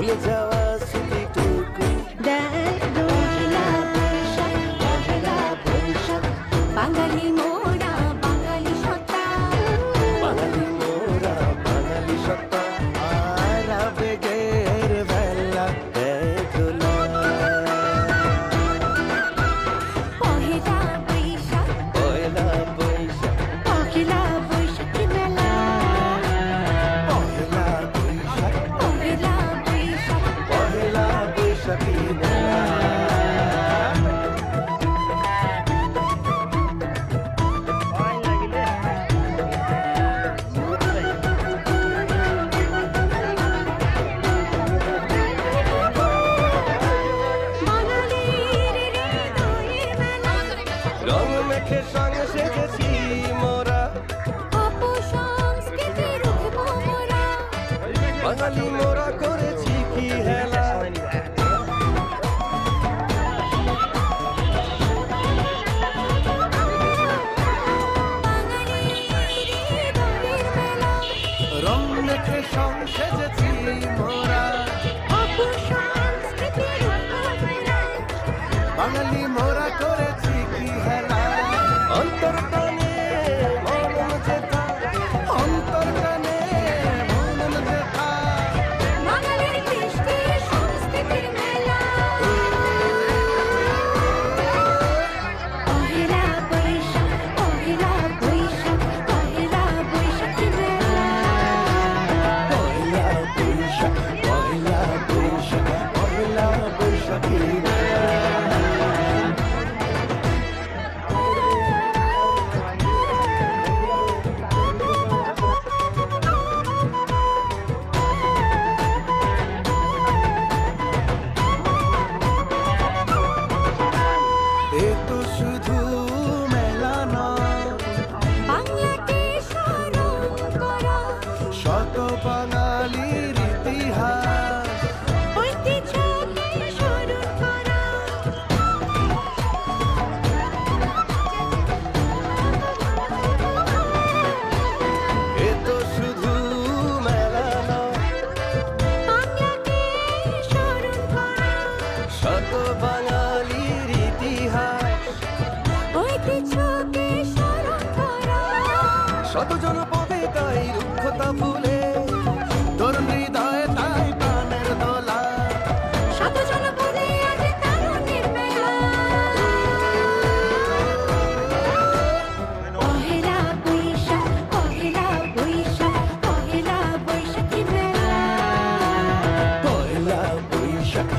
ভুলে যাওয়া স্মৃতিটুকু। দেখ পহেলা বৈশাখ, পহেলা বৈশাখ, বাঙালি মোরা বাঙালি সত্তা, বাঙালি মোরা বাঙালি সত্তা, আর আবেগের বেলা দেখলা। পহেলা বৈশাখ, পয়লা বৈশাখ, পহেলা বৈশাখী মেলা, পয়লা বৈশাখ, পহেলা বৈশাখ, পয়লা বৈশাখী মেলা। বাঙালির হৃদয়ের মেলা, রং মেখে সঙ্গে সেজেছি মোরা, অপসংস্কৃতির উঠবো মোরা, বাঙালি মোরা করেছি কি হেলা। বাঙালির হৃদয়ের মেলা, রং মেখে সঙ্গে সেজেছি মোরা, অপসংস্কৃতির উঠবো মোরা, বাঙালি মোরা করেছি কি হেলা। অন্তর টানে মনন যেথা, অন্তর টানে মনন যেথা, বাঙালির কৃষ্টি সংস্কৃতির মেলা। পহেলা বৈশাখ, পহেলা বৈশাখ, পহেলা বৈশাখী মেলা, পয়লা বৈশাখ, পয়লা বৈশাখ, পয়লা বৈশাখী মেলা। এ তো শুধু মেলা নয়, বাংলাকে স্মরণ করা, শত বাঙালির ইতিহাস, ঐতিহ্যকে স্মরণ করা, এ তো শুধু মেলা নয়, বাংলাকে স্মরণ করা, শত বাঙালির ইতিহাস, ঐতিহ্যকে স্মরণ করা, শত জনপদে তাই রুক্ষতা ভুলে, তোর হৃদয়ে তাই প্রাণের দোলা। শত জনপদে আজ তারুণ্যের মেলা। পহেলা বৈশাখ, পহেলা বৈশাখ, পহেলা বৈশাখী মেলা, পয়লা বৈশাখ,